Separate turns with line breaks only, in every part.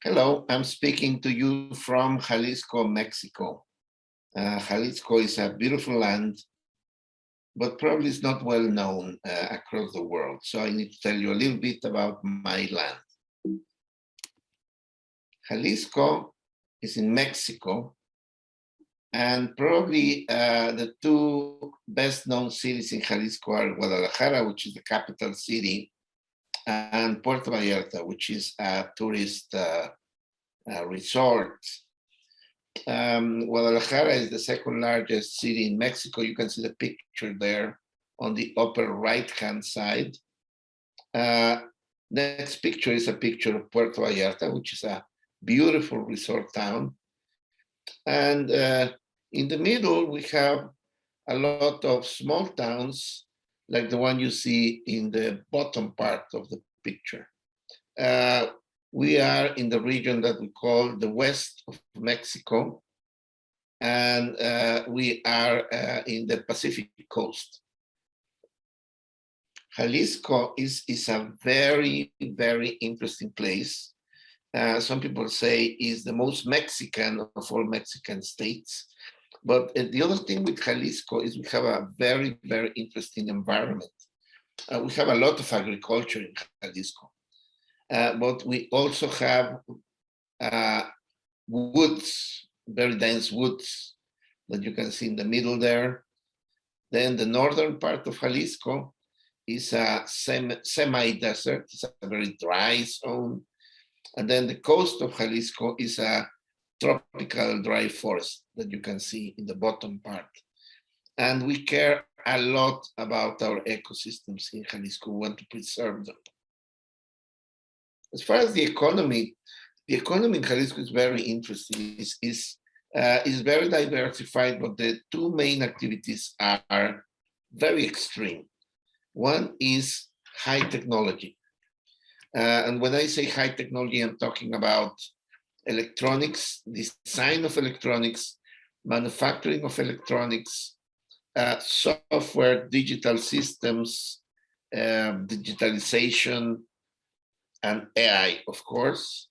Hello, I'm speaking to you from Jalisco, Mexico. Jalisco is a beautiful land, but probably is not well known across the world. So I need to tell you a little bit about my land. Jalisco is in Mexico, and probably the two best known cities in Jalisco are Guadalajara, which is the capital city, and Puerto Vallarta, which is a tourist resort. Guadalajara is the second largest city in Mexico. You can see the picture there on the upper right-hand side. Next picture is a picture of Puerto Vallarta, which is a beautiful resort town. And in the middle, we have a lot of small towns, like the one you see in the bottom part of the picture. We are in the region that we call the west of Mexico, and we are in the Pacific coast. Jalisco is a very, very interesting place. Some people say is the most Mexican of all Mexican states. But the other thing with Jalisco is we have a very, very interesting environment. We have a lot of agriculture in Jalisco, but we also have woods, very dense woods that you can see in the middle there. Then the northern part of Jalisco is a semi-desert, it's a very dry zone. And then the coast of Jalisco is a tropical dry forest that you can see in the bottom part. And we care a lot about our ecosystems in Jalisco. We want to preserve them. As far as the economy in Jalisco is very interesting. Is very diversified, but the two main activities are very extreme. One is high technology. And when I say high technology, I'm talking about electronics, design of electronics, manufacturing of electronics, software, digital systems, digitalization, and AI, of course.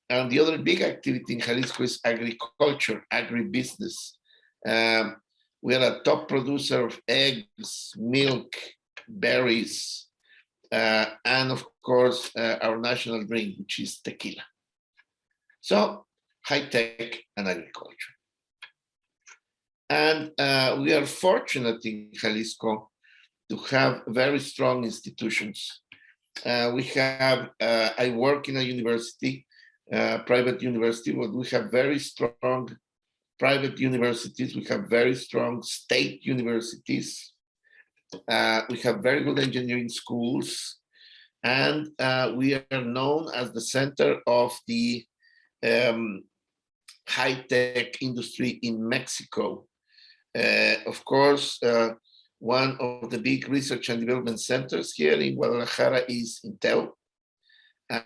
And the other big activity in Jalisco is agriculture, agribusiness. We are a top producer of eggs, milk, berries, and of course, our national drink, which is tequila. So, high tech and agriculture. And we are fortunate in Jalisco to have very strong institutions. I work in a university, private university, but we have very strong private universities. We have very strong state universities. We have very good engineering schools, and we are known as the center of the high-tech industry in Mexico. Of course, one of the big research and development centers here in Guadalajara is Intel,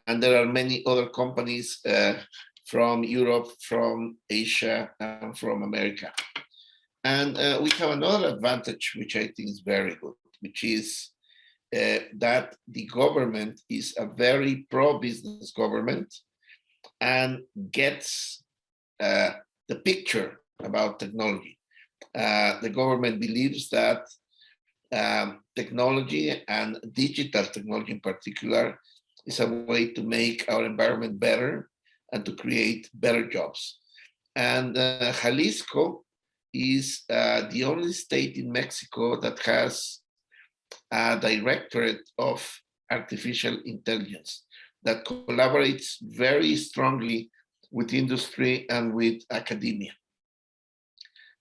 and there are many other companies from Europe, from Asia, and from America. And we have another advantage, which I think is very good, which is that the government is a very pro-business government and gets the picture about technology. The government believes that technology and digital technology in particular is a way to make our environment better and to create better jobs. And Jalisco is the only state in Mexico that has a directorate of artificial intelligence that collaborates very strongly with industry and with academia.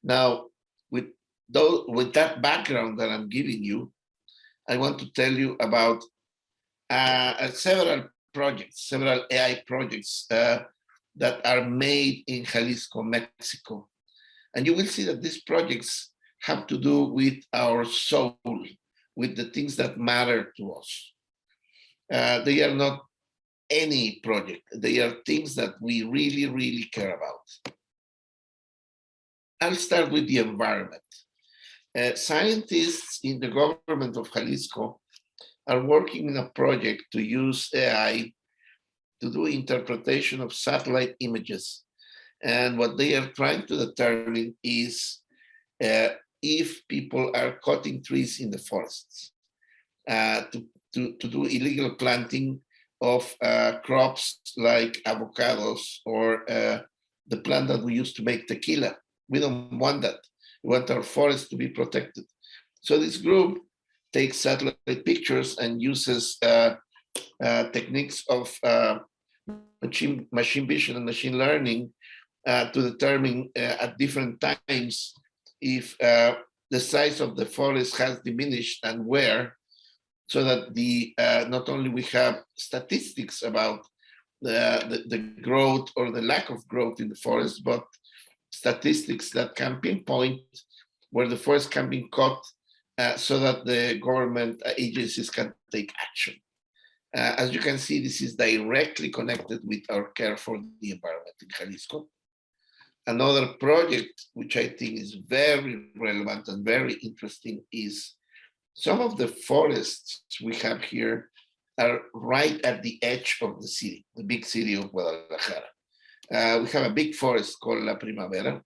Now, with that background that I'm giving you, I want to tell you about several projects, several AI projects that are made in Jalisco, Mexico. And you will see that these projects have to do with our soul, with the things that matter to us. They are not any project. They are things that we really, really care about. I'll start with the environment. Scientists in the government of Jalisco are working in a project to use AI to do interpretation of satellite images. And what they are trying to determine is if people are cutting trees in the forests to do illegal planting of crops like avocados or the plant that we use to make tequila. We don't want that. We want our forests to be protected. So this group takes satellite pictures and uses techniques of machine vision and machine learning to determine at different times if the size of the forest has diminished and where, so that not only we have statistics about the growth or the lack of growth in the forest, but statistics that can pinpoint where the forest can be cut so that the government agencies can take action. As you can see, this is directly connected with our care for the environment in Jalisco. Another project, which I think is very relevant and very interesting, is some of the forests we have here are right at the edge of the city, the big city of Guadalajara. We have a big forest called La Primavera.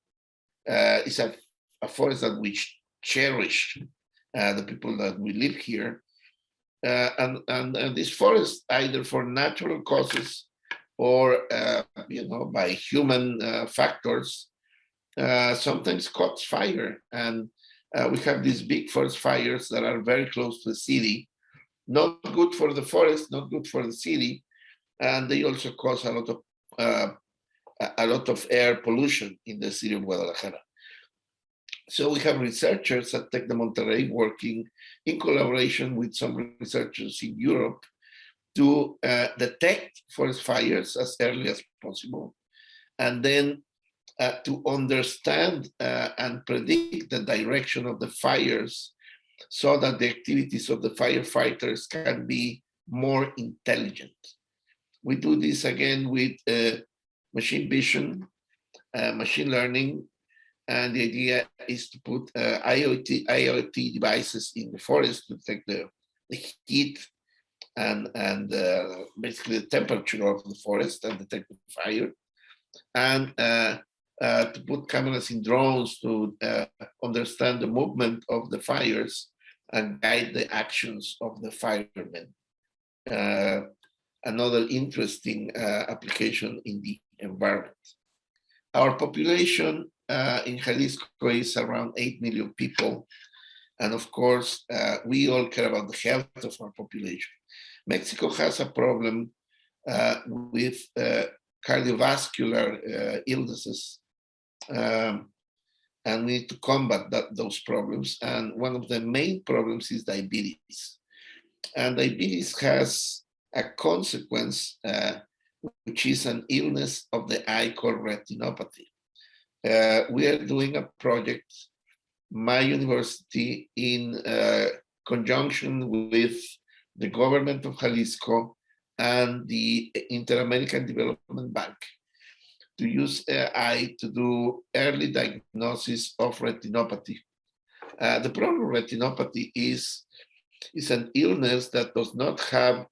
It's a forest that we cherish, the people that we live here. And this forest, either for natural causes or by human factors, sometimes caught fire. And we have these big forest fires that are very close to the city. Not good for the forest, not good for the city, and they also cause a lot of air pollution in the city of Guadalajara. So we have researchers at Tec de Monterrey working in collaboration with some researchers in Europe to detect forest fires as early as possible, and then to understand and predict the direction of the fires so that the activities of the firefighters can be more intelligent. We do this again with machine vision, machine learning, and the idea is to put IoT devices in the forest to detect the heat and basically the temperature of the forest and detect the fire, and to put cameras in drones to understand the movement of the fires and guide the actions of the firemen. Another interesting application in the environment. Our population in Jalisco is around 8 million people. And of course, we all care about the health of our population. Mexico has a problem with cardiovascular illnesses. And we need to combat those problems. And one of the main problems is diabetes. And diabetes has a consequence, which is an illness of the eye called retinopathy. We are doing a project, my university, in conjunction with the government of Jalisco and the Inter-American Development Bank, to use AI to do early diagnosis of retinopathy. The problem with retinopathy is an illness that does not have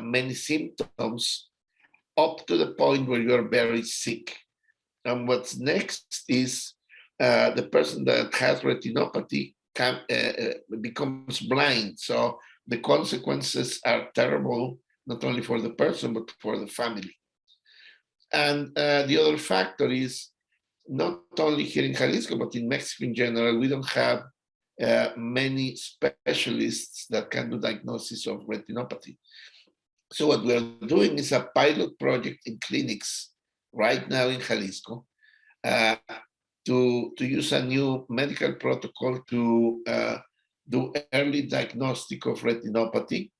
many symptoms up to the point where you're very sick. And what's next is the person that has retinopathy becomes blind. So the consequences are terrible, not only for the person, but for the family. And the other factor is not only here in Jalisco, but in Mexico in general, we don't have many specialists that can do diagnosis of retinopathy. So what we're doing is a pilot project in clinics right now in Jalisco to use a new medical protocol to do early diagnostic of retinopathy,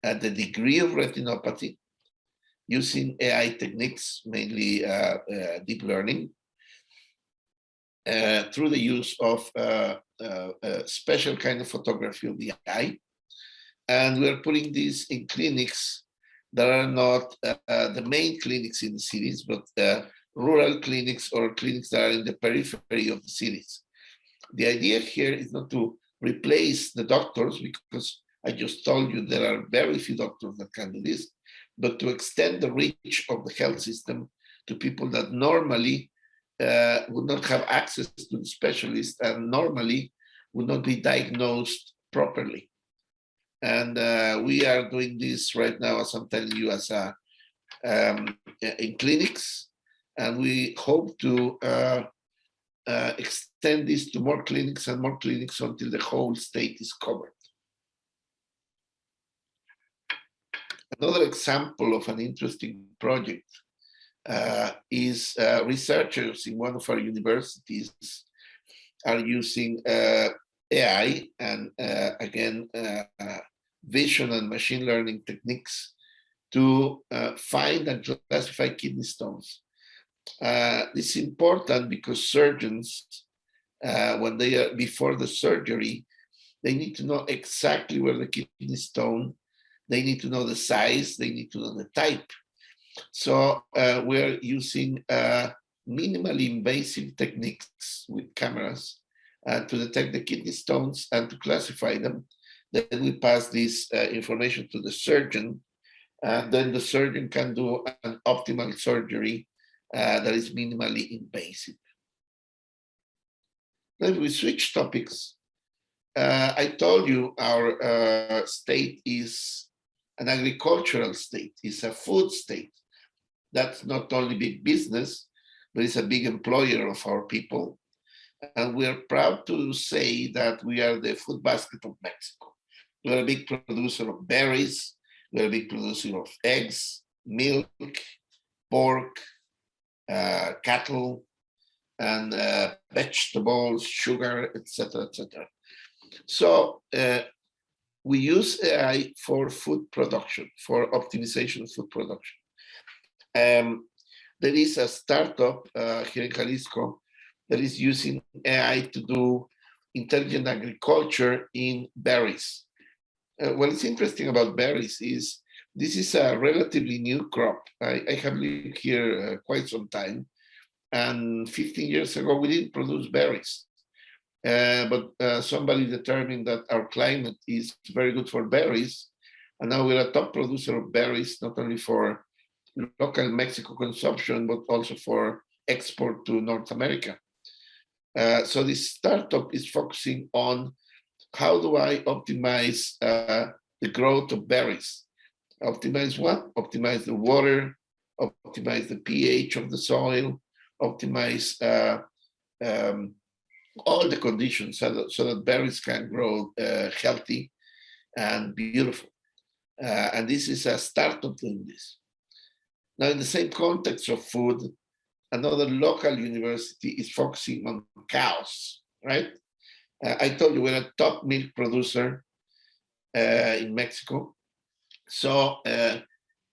the degree of retinopathy, using AI techniques, mainly deep learning, through the use of a special kind of photography of the eye. And we're putting this in clinics that are not the main clinics in the cities, but rural clinics or clinics that are in the periphery of the cities. The idea here is not to replace the doctors, because I just told you there are very few doctors that can do this, but to extend the reach of the health system to people that normally would not have access to the specialist and normally would not be diagnosed properly. And we are doing this right now, as I'm telling you, as in clinics, and we hope to extend this to more clinics and more clinics until the whole state is covered. Another example of an interesting project is researchers in one of our universities are using AI and again, vision and machine learning techniques to find and classify kidney stones. This is important because surgeons, when they are before the surgery, they need to know exactly where the kidney stone, they need to know the size, they need to know the type. So we're using minimally invasive techniques with cameras to detect the kidney stones and to classify them. Then we pass this information to the surgeon, and then the surgeon can do an optimal surgery that is minimally invasive. Then we switch topics. I told you our state is an agricultural state, it's a food state. That's not only big business, but it's a big employer of our people. And we are proud to say that we are the food basket of Mexico. We're a big producer of berries, we're a big producer of eggs, milk, pork, cattle, and vegetables, sugar, etc., etc. So we use AI for food production, for optimization of food production. There is a startup here in Jalisco that is using AI to do intelligent agriculture in berries. What is interesting about berries is this is a relatively new crop. I have lived here quite some time, and 15 years ago we didn't produce berries. But somebody determined that our climate is very good for berries, and now we're a top producer of berries, not only for local Mexico consumption, but also for export to North America. So this startup is focusing on how do I optimize the growth of berries? Optimize what? Optimize the water, optimize the pH of the soil, optimize all the conditions so that berries can grow healthy and beautiful. And this is a startup doing this. Now, in the same context of food, another local university is focusing on cows, right? I told you we're a top milk producer in Mexico. So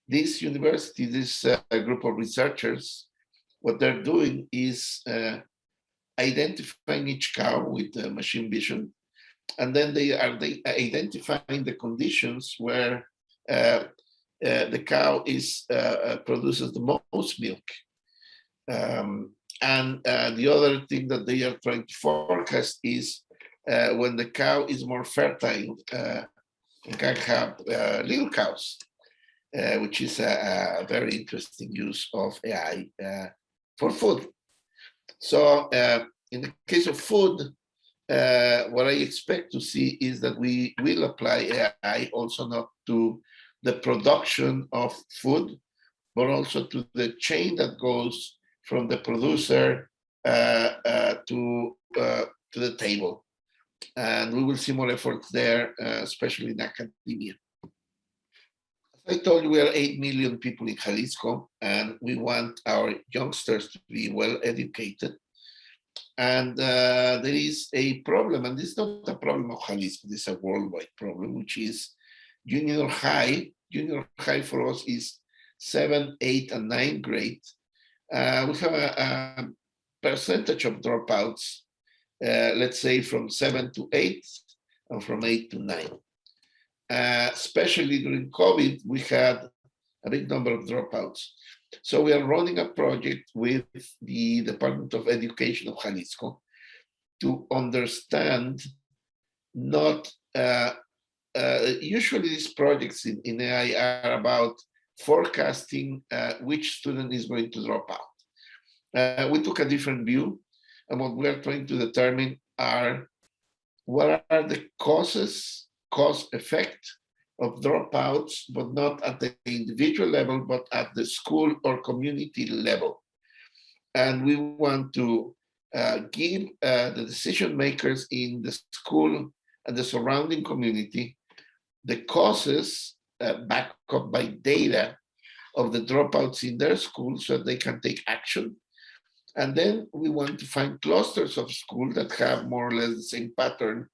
this university, this group of researchers, what they're doing is identifying each cow with machine vision, and then they are identifying the conditions where the cow is produces the most milk. And the other thing that they are trying to forecast is when the cow is more fertile, you can have little cows, which is a very interesting use of AI for food. So in the case of food, what I expect to see is that we will apply AI also not to the production of food, but also to the chain that goes from the producer to the table. And we will see more efforts there, especially in academia. As I told you, we are 8 million people in Jalisco, and we want our youngsters to be well educated. And there is a problem, and this is not a problem of Jalisco, this is a worldwide problem, which is junior high. Junior high for us is 7, 8, and 9 grade. We have a percentage of dropouts, let's say from 7 to 8, and from 8 to 9. Especially during COVID, we had a big number of dropouts. So we are running a project with the Department of Education of Jalisco to understand not usually these projects in AI are about forecasting which student is going to drop out. We took a different view, and what we are trying to determine are what are the cause effect of dropouts, but not at the individual level, but at the school or community level. And we want to give the decision makers in the school and the surrounding community the causes backed up by data of the dropouts in their school so they can take action. And then we want to find clusters of schools that have more or less the same pattern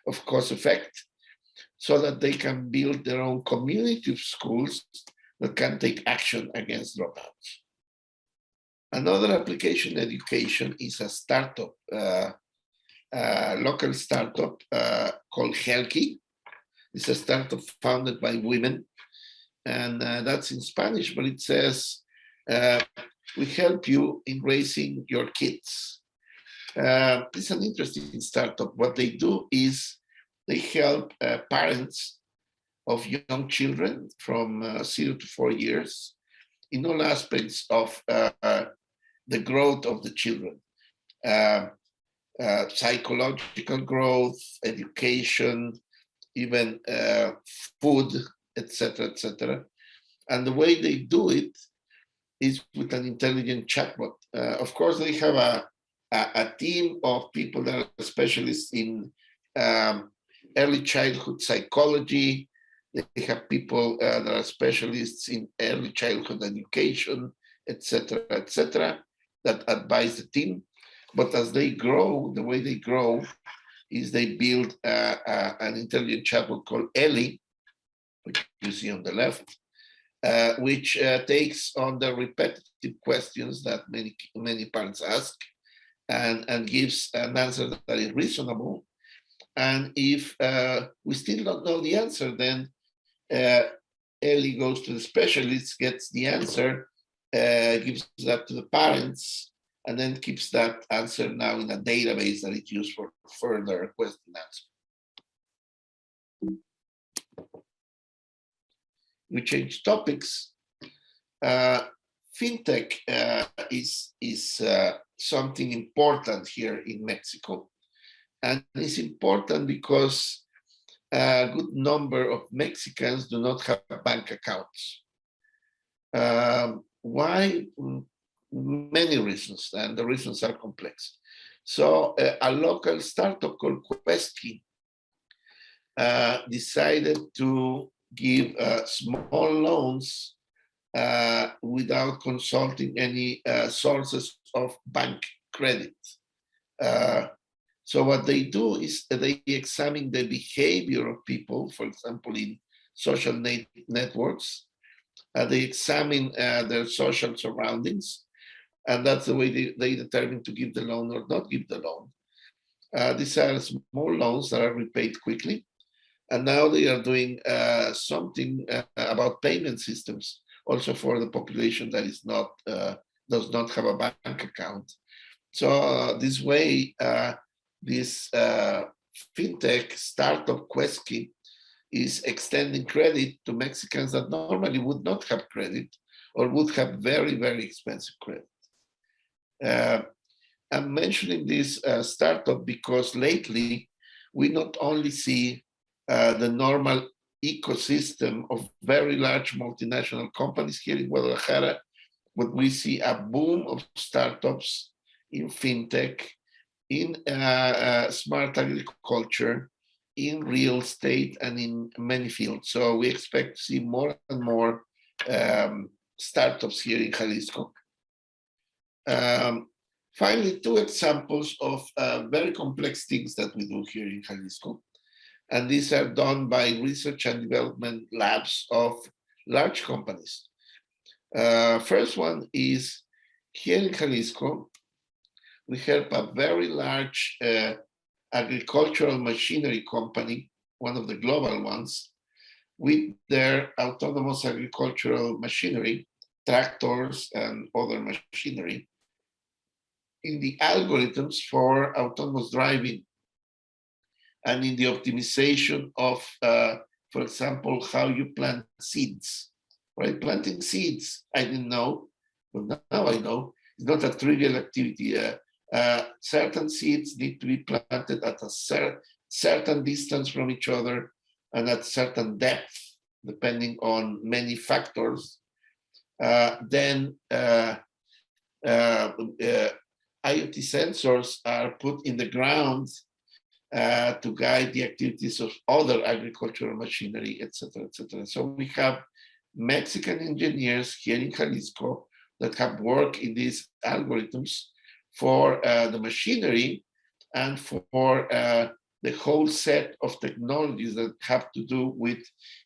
of cause effect so that they can build their own community of schools that can take action against dropouts. Another application education is a startup, local startup called Helki. It's a startup founded by women, and that's in Spanish, but it says, we help you in raising your kids. It's an interesting startup. What they do is they help parents of young children from 0 to 4 years in all aspects of the growth of the children. Psychological growth, education, even food, etc., etc. And the way they do it is with an intelligent chatbot. Of course, they have a team of people that are specialists in early childhood psychology. They have people that are specialists in early childhood education, etc., etc., that advise the team. But as they grow, the way they grow is they build an intelligent chatbot called Ellie, which you see on the left, which takes on the repetitive questions that many parents ask and gives an answer that is reasonable. And if we still don't know the answer, then Ellie goes to the specialist, gets the answer, gives that to the parents, and then keeps that answer now in a database that is used for further question and answer. We change topics. Fintech is something important here in Mexico. And it's important because a good number of Mexicans do not have bank accounts. Why? Many reasons, and the reasons are complex. So a local startup called Questkey decided to give small loans without consulting any sources of bank credit. So what they do is they examine the behavior of people, for example, in social networks. They examine their social surroundings, and that's the way they determine to give the loan or not give the loan. These are small loans that are repaid quickly. And now they are doing something about payment systems, also for the population that is not does not have a bank account. So this way, this fintech startup Questkey is extending credit to Mexicans that normally would not have credit or would have very, very expensive credit. I'm mentioning this startup because lately we not only see the normal ecosystem of very large multinational companies here in Guadalajara, but we see a boom of startups in fintech, in smart agriculture, in real estate, and in many fields. So we expect to see more and more startups here in Jalisco. Finally, two examples of very complex things that we do here in Jalisco. And these are done by research and development labs of large companies. First one is here in Jalisco, we help a very large agricultural machinery company, one of the global ones, with their autonomous agricultural machinery, tractors and other machinery, in the algorithms for autonomous driving. and in the optimization of, for example, how you plant seeds, right? Planting seeds, I didn't know, but now I know. It's not a trivial activity. Certain seeds need to be planted at a certain distance from each other and at certain depth, depending on many factors. Then IoT sensors are put in the ground to guide the activities of other agricultural machinery, etc., etc. So we have Mexican engineers here in Jalisco that have worked in these algorithms for the machinery and for the whole set of technologies that have to do with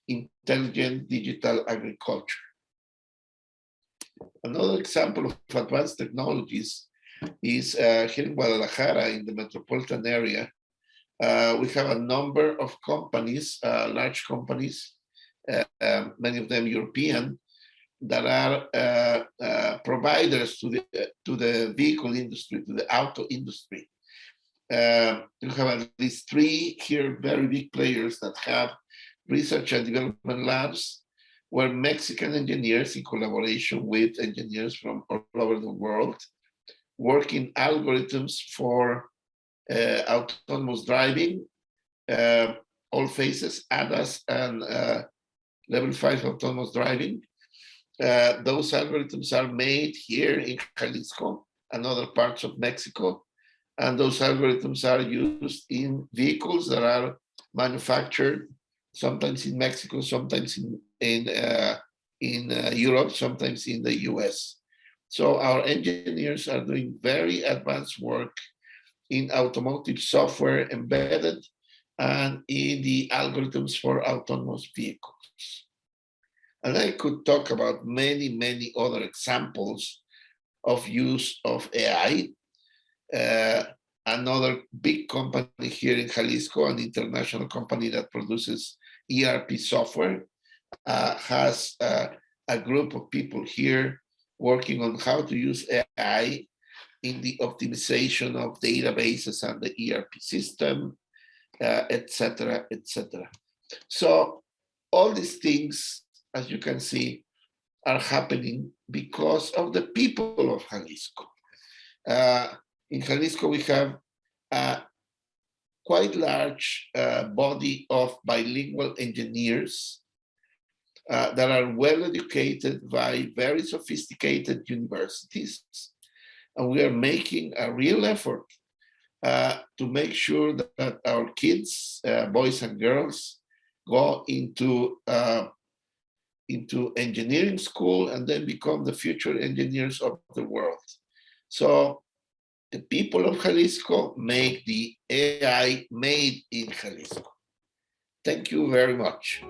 intelligent digital agriculture. Another example of advanced technologies is here in Guadalajara, in the metropolitan area. We have a number of companies, large companies, many of them European, that are providers to the vehicle industry, to the auto industry. You have at least 3 here very big players that have research and development labs where Mexican engineers, in collaboration with engineers from all over the world, work in algorithms for autonomous driving, all phases, ADAS and level 5 autonomous driving. Those algorithms are made here in Jalisco and other parts of Mexico. And those algorithms are used in vehicles that are manufactured sometimes in Mexico, sometimes in Europe, sometimes in the US. So our engineers are doing very advanced work in automotive software embedded and in the algorithms for autonomous vehicles. And I could talk about many, many other examples of use of AI. Another big company here in Jalisco, an international company that produces ERP software, has a group of people here working on how to use AI in the optimization of databases and the ERP system, etc., etc. So all these things, as you can see, are happening because of the people of Jalisco. In Jalisco, we have a quite large body of bilingual engineers that are well educated by very sophisticated universities. And we are making a real effort to make sure that our kids, boys and girls, go into engineering school and then become the future engineers of the world. So the people of Jalisco make the AI made in Jalisco. Thank you very much.